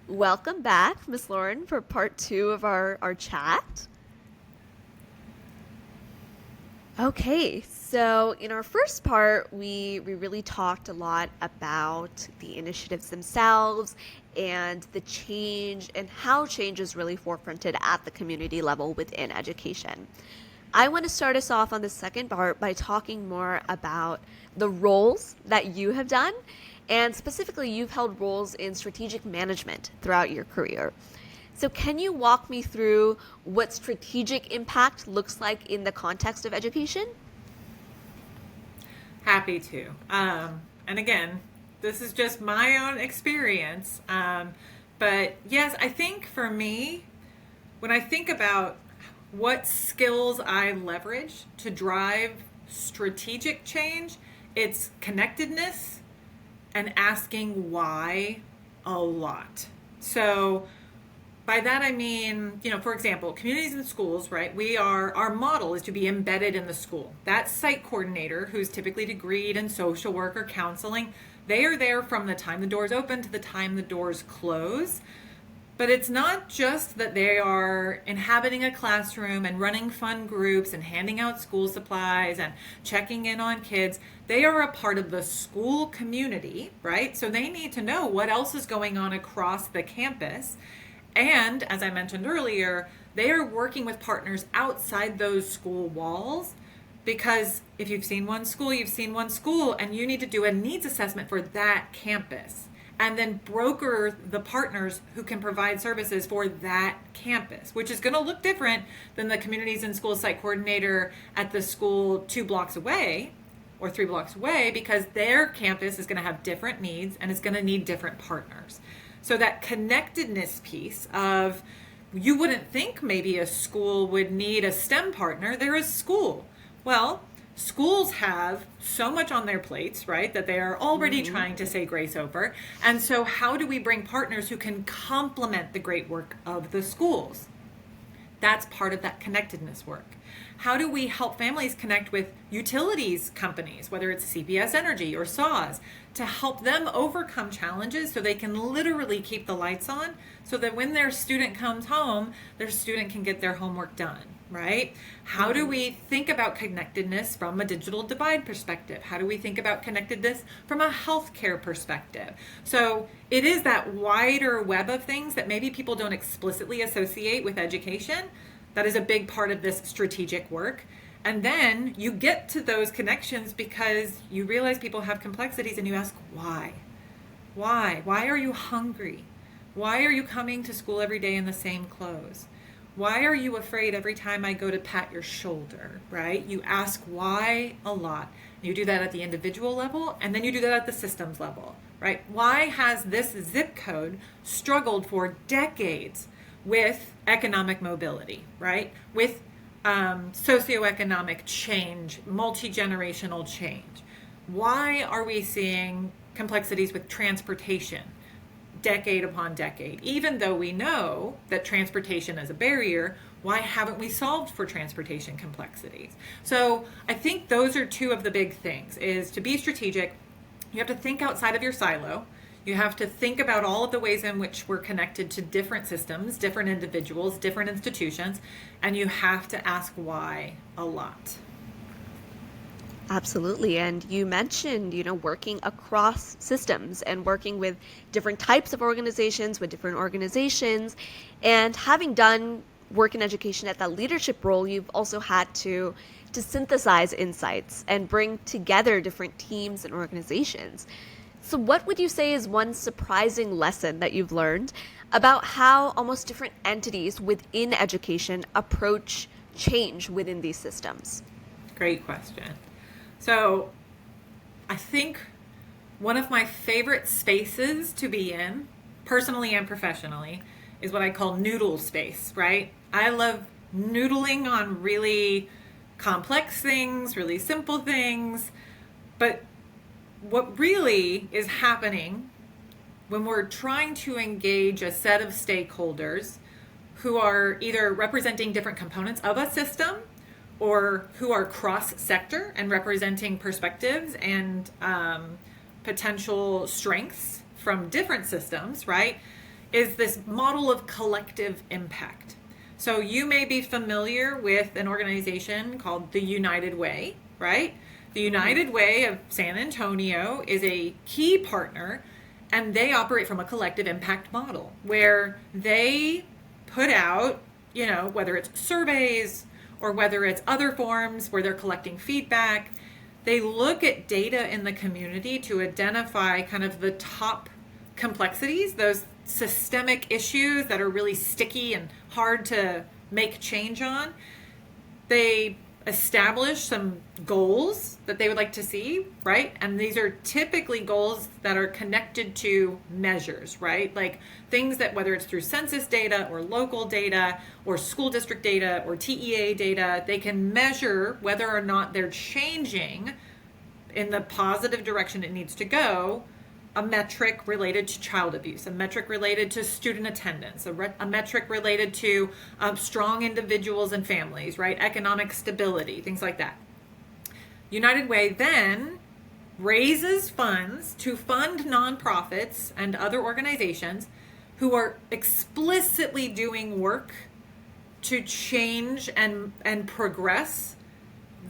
Welcome back, Miss Lauren, for part two of our chat. Okay, so in our first part, we really talked a lot about the initiatives themselves and the change and how change is really forefronted at the community level within education. I want to start us off on the second part by talking more about the roles that you have done, and specifically, you've held roles in strategic management throughout your career. So, can you walk me through what strategic impact looks like in the context of education? Happy to. And again, this is just my own experience. But yes, I think for me, when I think about what skills I leverage to drive strategic change, it's connectedness and asking why a lot. So by that I mean, for example, communities and schools, right? Our model is to be embedded in the school. That site coordinator, who's typically degreed in social work or counseling, they are there from the time the doors open to the time the doors close. But it's not just that they are inhabiting a classroom and running fun groups and handing out school supplies and checking in on kids. They are a part of the school community, right? So they need to know what else is going on across the campus. And as I mentioned earlier, they are working with partners outside those school walls, because if you've seen one school, you've seen one school, and you need to do a needs assessment for that campus and then broker the partners who can provide services for that campus, which is going to look different than the communities and school site coordinator at the school 2 blocks away or 3 blocks away, because their campus is going to have different needs and it's going to need different partners. So that connectedness piece of, you wouldn't think maybe a school would need a STEM partner. They're a school. Well, schools have so much on their plates, right, that they are already trying to say grace over. And so how do we bring partners who can complement the great work of the schools? That's part of that connectedness work. How do we help families connect with utilities companies, whether it's CPS Energy or SAWS, to help them overcome challenges so they can literally keep the lights on, so that when their student comes home, their student can get their homework done, right? How do we think about connectedness from a digital divide perspective? How do we think about connectedness from a healthcare perspective? So it is that wider web of things that maybe people don't explicitly associate with education. That is a big part of this strategic work. And then you get to those connections because you realize people have complexities, and you ask why. Why? Why are you hungry? Why are you coming to school every day in the same clothes? Why are you afraid every time I go to pat your shoulder, right? You ask why a lot. You do that at the individual level, and then you do that at the systems level, right? Why has this zip code struggled for decades with economic mobility, right? With socioeconomic change, multi-generational change? Why are we seeing complexities with transportation decade upon decade? Even though we know that transportation is a barrier, why haven't we solved for transportation complexities? So I think those are two of the big things, is to be strategic. You have to think outside of your silo. You have to think about all of the ways in which we're connected to different systems, different individuals, different institutions, and you have to ask why a lot. Absolutely. And you mentioned, working across systems and working with different types of organizations, with different organizations. And having done work in education at that leadership role, you've also had to synthesize insights and bring together different teams and organizations. So, what would you say is one surprising lesson that you've learned about how almost different entities within education approach change within these systems? Great question. So I think one of my favorite spaces to be in, personally and professionally, is what I call noodle space, right? I love noodling on really complex things, really simple things. But what really is happening when we're trying to engage a set of stakeholders who are either representing different components of a system or who are cross-sector and representing perspectives and potential strengths from different systems, right? is this model of collective impact. So you may be familiar with an organization called the United Way, right? The United Way of San Antonio is a key partner, and they operate from a collective impact model where they put out, whether it's surveys or whether it's other forms where they're collecting feedback, they look at data in the community to identify kind of the top complexities, those systemic issues that are really sticky and hard to make change on. They establish some goals that they would like to see, right? And these are typically goals that are connected to measures, right? Like things that, whether it's through census data or local data or school district data or TEA data, they can measure whether or not they're changing in the positive direction it needs to go. A metric related to child abuse, a metric related to student attendance, a metric related to strong individuals and families, right? Economic stability, things like that. United Way then raises funds to fund nonprofits and other organizations who are explicitly doing work to change and progress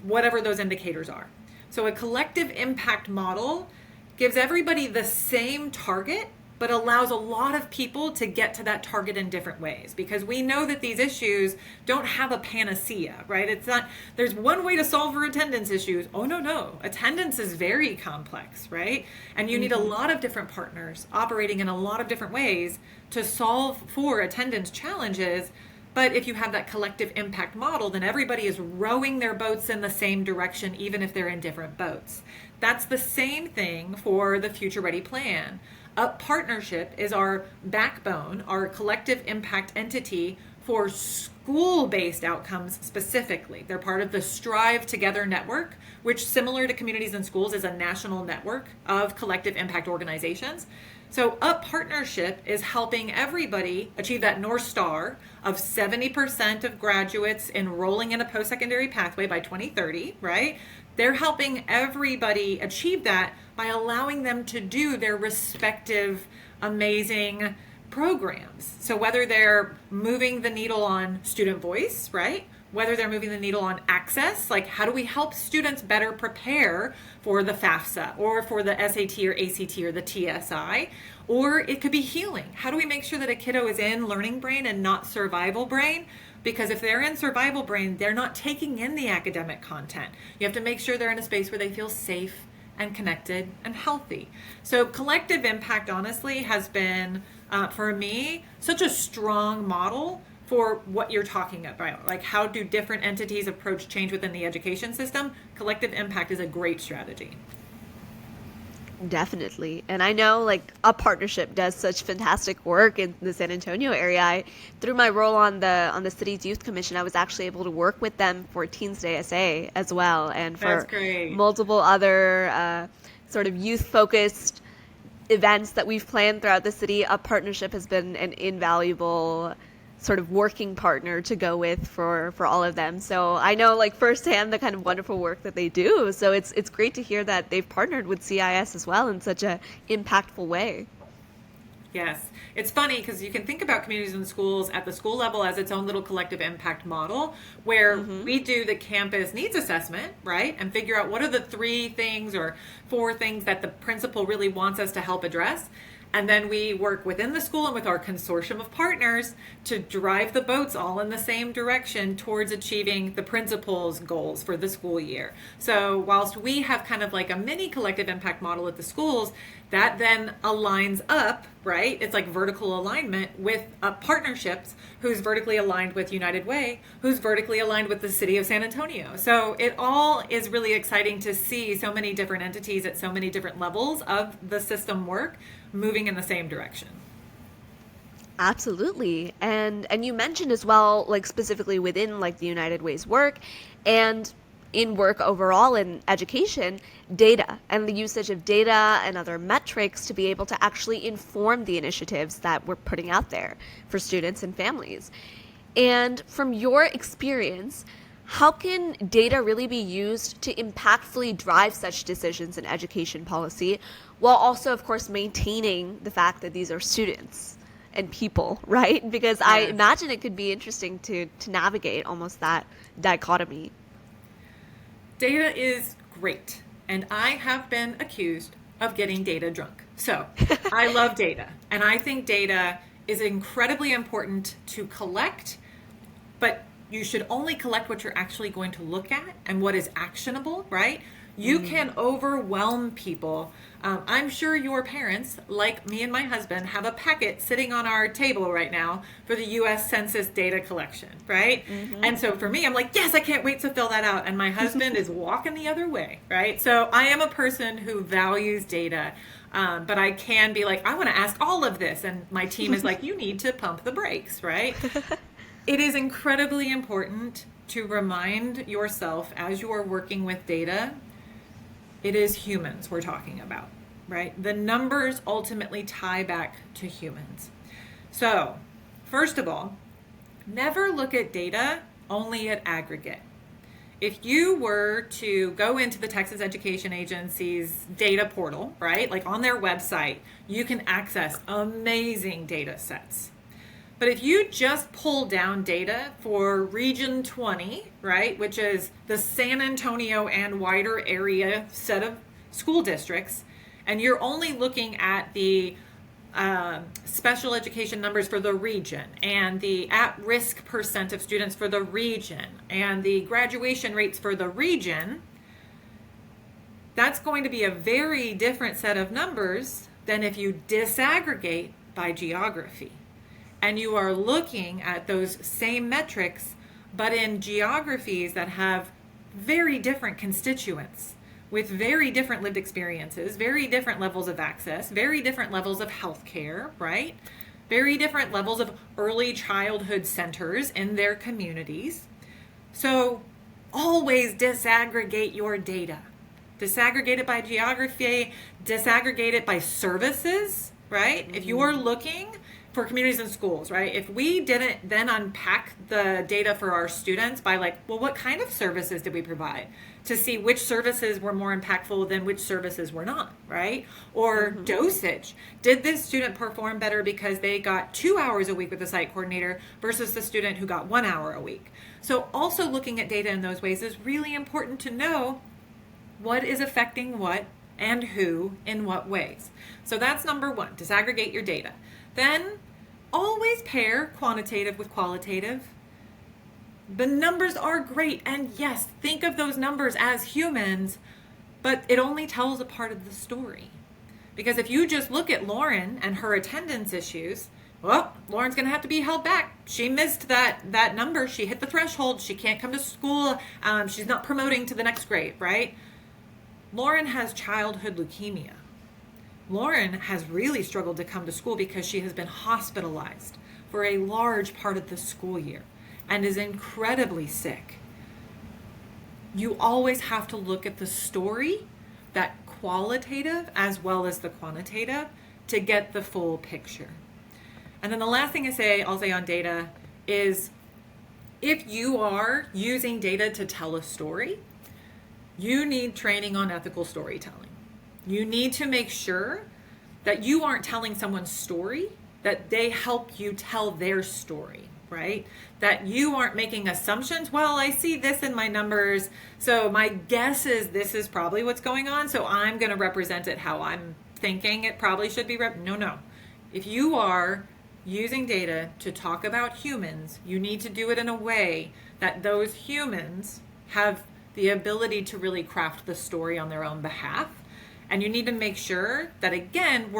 whatever those indicators are. So a collective impact model gives everybody the same target, but allows a lot of people to get to that target in different ways, because we know that these issues don't have a panacea, right? It's not, there's one way to solve for attendance issues. Oh, no. Attendance is very complex, right? And you need a lot of different partners operating in a lot of different ways to solve for attendance challenges. But if you have that collective impact model, then everybody is rowing their boats in the same direction, even if they're in different boats. That's the same thing for the Future Ready Plan. Up Partnership is our backbone, our collective impact entity for school-based outcomes specifically. They're part of the Strive Together network, which, similar to Communities in Schools, is a national network of collective impact organizations. So Up Partnership is helping everybody achieve that North Star of 70% of graduates enrolling in a post-secondary pathway by 2030, right? They're helping everybody achieve that by allowing them to do their respective amazing programs. So whether they're moving the needle on student voice, right? Whether they're moving the needle on access, like how do we help students better prepare for the FAFSA or for the SAT or ACT or the TSI, or it could be healing. How do we make sure that a kiddo is in learning brain and not survival brain? Because if they're in survival brain, they're not taking in the academic content. You have to make sure they're in a space where they feel safe and connected and healthy. So collective impact, honestly, has been, for me, such a strong model for what you're talking about. Like, how do different entities approach change within the education system? Collective impact is a great strategy. Definitely. And I know like a partnership does such fantastic work in the San Antonio area. Through my role on the city's youth commission, I was actually able to work with them for Teens Day SA as well, and for multiple other sort of youth focused events that we've planned throughout the city. A partnership has been an invaluable sort of working partner to go with for all of them. So I know like firsthand the kind of wonderful work that they do. So it's great to hear that they've partnered with CIS as well in such a impactful way. Yes. It's funny because you can think about Communities in Schools at the school level as its own little collective impact model where we do the campus needs assessment, right? And figure out what are the 3 things or 4 things that the principal really wants us to help address. And then we work within the school and with our consortium of partners to drive the boats all in the same direction towards achieving the principal's goals for the school year. So whilst we have kind of like a mini collective impact model at the schools, that then aligns up, right? It's like vertical alignment with partnerships who's vertically aligned with United Way, who's vertically aligned with the city of San Antonio. So it all is really exciting to see so many different entities at so many different levels of the system work moving in the same direction. Absolutely. And you mentioned as well, like specifically within like the United Way's work and in work overall in education, data and the usage of data and other metrics to be able to actually inform the initiatives that we're putting out there for students and families. And from your experience, how can data really be used to impactfully drive such decisions in education policy while also, of course, maintaining the fact that these are students and people, right? Because I Yes. imagine it could be interesting to navigate almost that dichotomy. Data is great, and I have been accused of getting data drunk. So I love data, and I think data is incredibly important to collect, but you should only collect what you're actually going to look at and what is actionable, right? You can overwhelm people. I'm sure your parents, like me and my husband, have a packet sitting on our table right now for the US Census data collection, right? And so for me, I'm like, yes, I can't wait to fill that out. And my husband is walking the other way, right? So I am a person who values data. But I can be like, I want to ask all of this. And my team is like, you need to pump the brakes, right? It is incredibly important to remind yourself as you are working with data, it is humans we're talking about, right? The numbers ultimately tie back to humans. So, first of all, never look at data only at aggregate. If you were to go into the Texas Education Agency's data portal, right, like on their website, you can access amazing data sets. But if you just pull down data for Region 20, right, which is the San Antonio and wider area set of school districts, and you're only looking at the special education numbers for the region and the at-risk percent of students for the region and the graduation rates for the region, that's going to be a very different set of numbers than if you disaggregate by geography. And you are looking at those same metrics, but in geographies that have very different constituents with very different lived experiences, very different levels of access, very different levels of healthcare, right? Very different levels of early childhood centers in their communities. So always disaggregate your data. Disaggregate it by geography, disaggregate it by services, right? If you are looking for communities and schools, right? If we didn't then unpack the data for our students by like, well, what kind of services did we provide to see which services were more impactful than which services were not, right? Or dosage. Did this student perform better because they got 2 hours a week with the site coordinator versus the student who got 1 hour a week? So also looking at data in those ways is really important to know what is affecting what and who in what ways. So that's number one, disaggregate your data. Then always pair quantitative with qualitative. The numbers are great, and yes, think of those numbers as humans, but it only tells a part of the story. Because if you just look at Lauren and her attendance issues, well, Lauren's going to have to be held back. She missed that number. She hit the threshold. She can't come to school. She's not promoting to the next grade, right? Lauren has childhood leukemia. Lauren has really struggled to come to school because she has been hospitalized for a large part of the school year and is incredibly sick. You always have to look at the story, that qualitative as well as the quantitative, to get the full picture. And then the last thing I'll say on data is if you are using data to tell a story, you need training on ethical storytelling. You need to make sure that you aren't telling someone's story, that they help you tell their story, right? That you aren't making assumptions. Well, I see this in my numbers, so my guess is this is probably what's going on, so I'm going to represent it how I'm thinking it probably should be. No. If you are using data to talk about humans, you need to do it in a way that those humans have the ability to really craft the story on their own behalf. And you need to make sure that, again,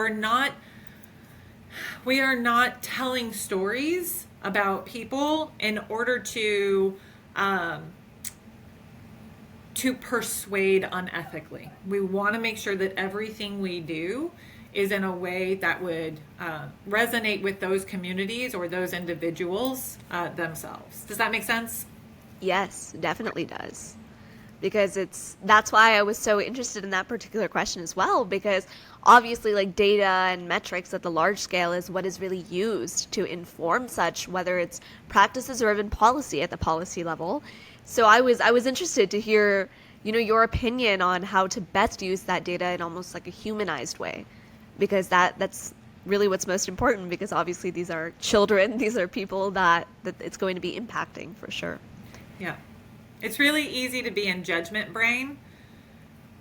we are not telling stories about people in order to persuade unethically. We want to make sure that everything we do is in a way that would resonate with those communities or those individuals themselves. Does that make sense? Yes, definitely does. Because that's why I was so interested in that particular question as well, because obviously like data and metrics at the large scale is what is really used to inform such, whether it's practices or even policy at the policy level. So I was interested to hear, your opinion on how to best use that data in almost like a humanized way, because that's really what's most important, because obviously these are children, these are people that it's going to be impacting for sure. Yeah. It's really easy to be in judgment brain,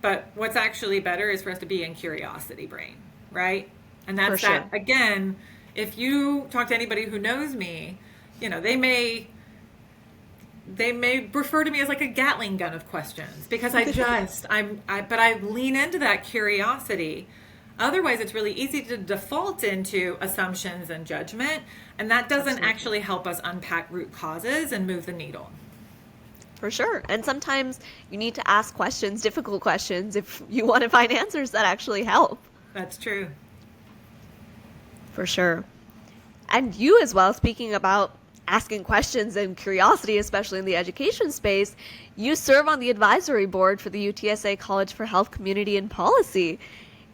but what's actually better is for us to be in curiosity brain, right? And For that's sure. that, again, if you talk to anybody who knows me, they may refer to me as like a Gatling gun of questions because but I lean into that curiosity. Otherwise, it's really easy to default into assumptions and judgment, and that doesn't Absolutely. actually help us unpack root causes and move the needle. For sure. And sometimes you need to ask questions, difficult questions, if you want to find answers that actually help. That's true. For sure. And you as well, speaking about asking questions and curiosity, especially in the education space, you serve on the advisory board for the UTSA College for Health, Community, and Policy.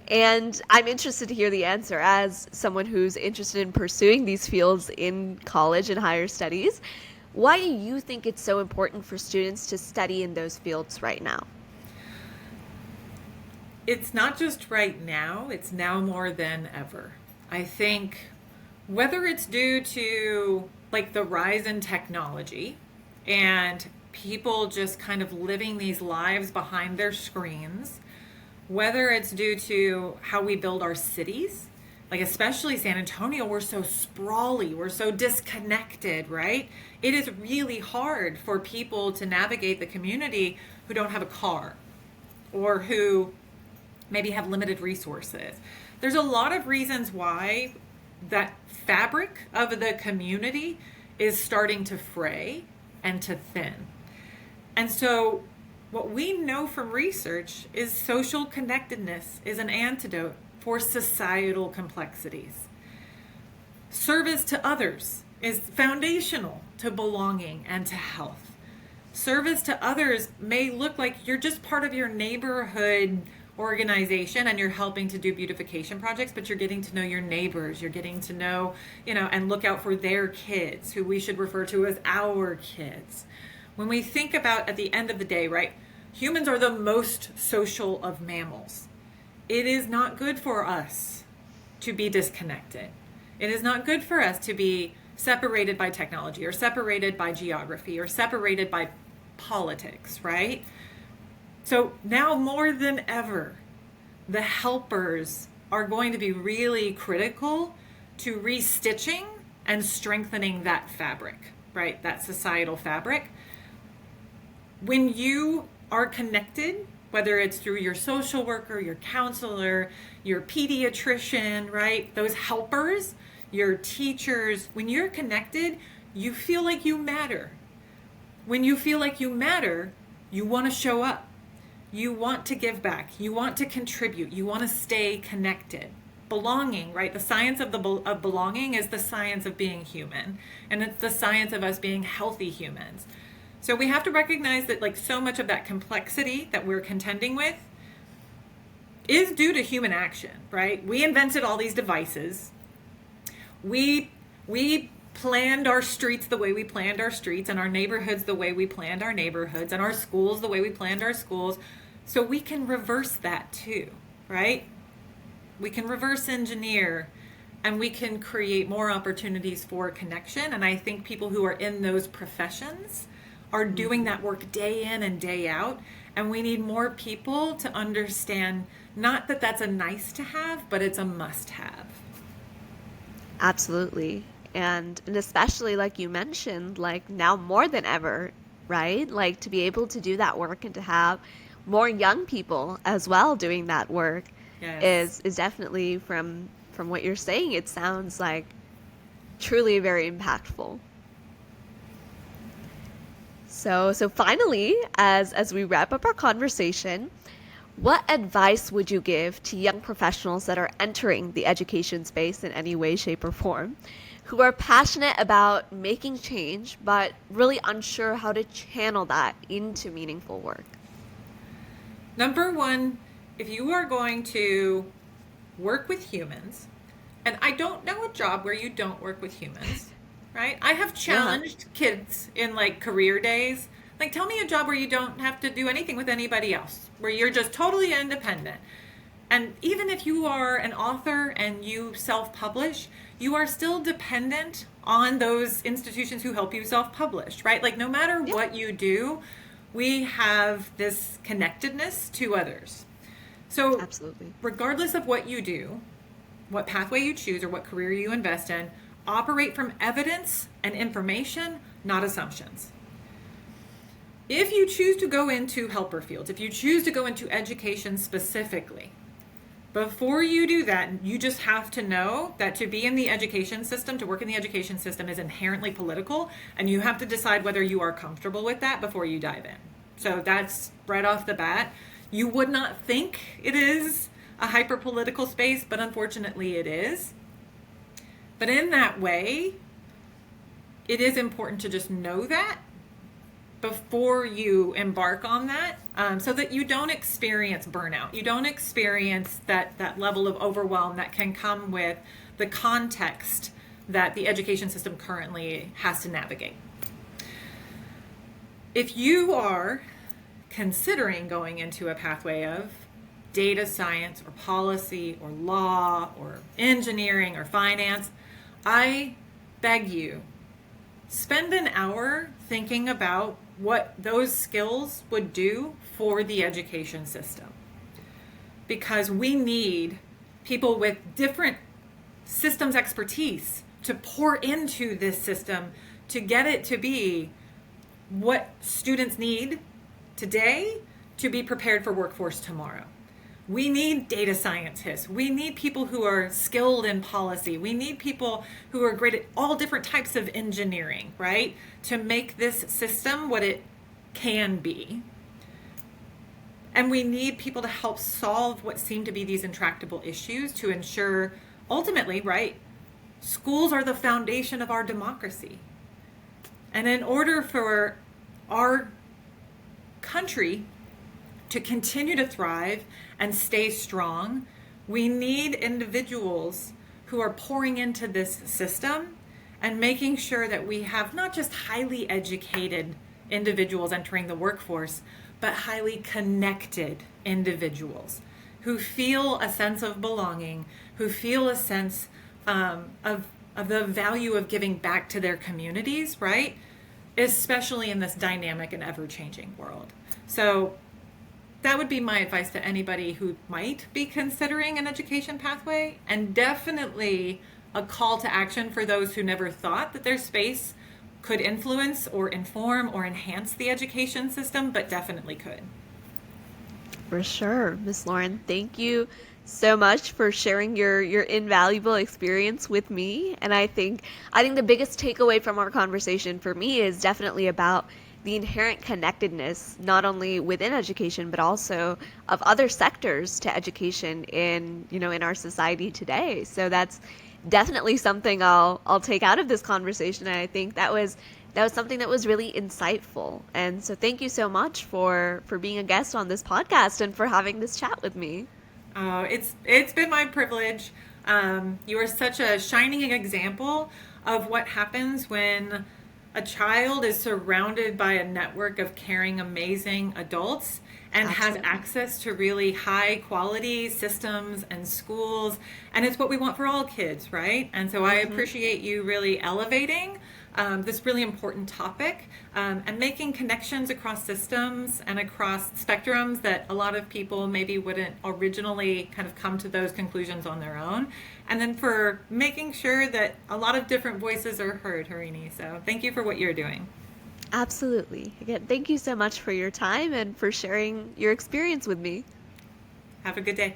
And I'm interested to hear the answer as someone who's interested in pursuing these fields in college and higher studies. Why do you think it's so important for students to study in those fields right now? It's not just right now, it's now more than ever. I think whether it's due to like the rise in technology and people just kind of living these lives behind their screens, whether it's due to how we build our cities, like especially San Antonio, we're so sprawly, we're so disconnected, right? It is really hard for people to navigate the community who don't have a car or who maybe have limited resources. There's a lot of reasons why that fabric of the community is starting to fray and to thin. And so, what we know from research is social connectedness is an antidote for societal complexities. Service to others is foundational to belonging and to health. Service to others may look like you're just part of your neighborhood organization and you're helping to do beautification projects, but you're getting to know your neighbors, you're getting to know, and look out for their kids, who we should refer to as our kids. When we think about at the end of the day, right, humans are the most social of mammals. It is not good for us to be disconnected. It is not good for us to be separated by technology or separated by geography or separated by politics, right? So now more than ever, the helpers are going to be really critical to restitching and strengthening that fabric, right? That societal fabric. When you are connected, whether it's through your social worker, your counselor, your pediatrician, right? Those helpers, your teachers, when you're connected, you feel like you matter. When you feel like you matter, you want to show up. You want to give back. You want to contribute. You want to stay connected. Belonging, right? The science of of belonging is the science of being human, and it's the science of us being healthy humans. So we have to recognize that like so much of that complexity that we're contending with is due to human action, right? We invented all these devices. We planned our streets the way we planned our streets, and our neighborhoods the way we planned our neighborhoods, and our schools the way we planned our schools. So we can reverse that too, right? We can reverse engineer and we can create more opportunities for connection. And I think people who are in those professions are doing that work day in and day out. And we need more people to understand not that that's a nice to have, but it's a must have. Absolutely. And especially like you mentioned, like now more than ever, right? Like to be able to do that work and to have more young people as well doing that work Yes. is definitely from what you're saying, it sounds like truly very impactful. So finally, as we wrap up our conversation, what advice would you give to young professionals that are entering the education space in any way, shape, or form, who are passionate about making change, but really unsure how to channel that into meaningful work? Number one, if you are going to work with humans, and I don't know a job where you don't work with humans, right? I have Yeah. challenged kids in like career days. Like, tell me a job where you don't have to do anything with anybody else, where you're just totally independent. And even if you are an author and you self-publish, you are still dependent on those institutions who help you self-publish, right? Like no matter Yeah, what you do, we have this connectedness to others. So absolutely. regardless of what you do, what pathway you choose or what career you invest in, operate from evidence and information, not assumptions. If you choose to go into helper fields, if you choose to go into education specifically, before you do that, you just have to know that to be in the education system, to work in the education system is inherently political, and you have to decide whether you are comfortable with that before you dive in. So that's right off the bat. You would not think it is a hyper political space, but unfortunately it is. But in that way, it is important to just know that before you embark on that, so that you don't experience burnout. You don't experience that level of overwhelm that can come with the context that the education system currently has to navigate. If you are considering going into a pathway of data science or policy or law or engineering or finance, I beg you, spend an hour thinking about what those skills would do for the education system. Because we need people with different systems expertise to pour into this system to get it to be what students need today to be prepared for workforce tomorrow. We need data scientists. We need people who are skilled in policy. We need people who are great at all different types of engineering, right? To make this system what it can be. And we need people to help solve what seem to be these intractable issues to ensure, ultimately, right, schools are the foundation of our democracy. And in order for our country to continue to thrive and stay strong, we need individuals who are pouring into this system and making sure that we have not just highly educated individuals entering the workforce, but highly connected individuals who feel a sense of belonging, who feel a sense of the value of giving back to their communities, right? Especially in this dynamic and ever-changing world. So that would be my advice to anybody who might be considering an education pathway, and definitely a call to action for those who never thought that their space could influence or inform or enhance the education system, but definitely could. For sure. Miss Lauren, thank you so much for sharing your invaluable experience with me. And I think the biggest takeaway from our conversation for me is definitely about the inherent connectedness, not only within education, but also of other sectors to education in our society today. So that's definitely something I'll take out of this conversation. And I think that was something that was really insightful. And so thank you so much for being a guest on this podcast and for having this chat with me. It's been my privilege. You are such a shining example of what happens when a child is surrounded by a network of caring, amazing adults and Absolutely. has access to really high quality systems and schools. And it's what we want for all kids, right? And so I appreciate you really elevating this really important topic and making connections across systems and across spectrums that a lot of people maybe wouldn't originally kind of come to those conclusions on their own. And then for making sure that a lot of different voices are heard, Harini. So thank you for what you're doing. Absolutely. Again, thank you so much for your time and for sharing your experience with me. Have a good day.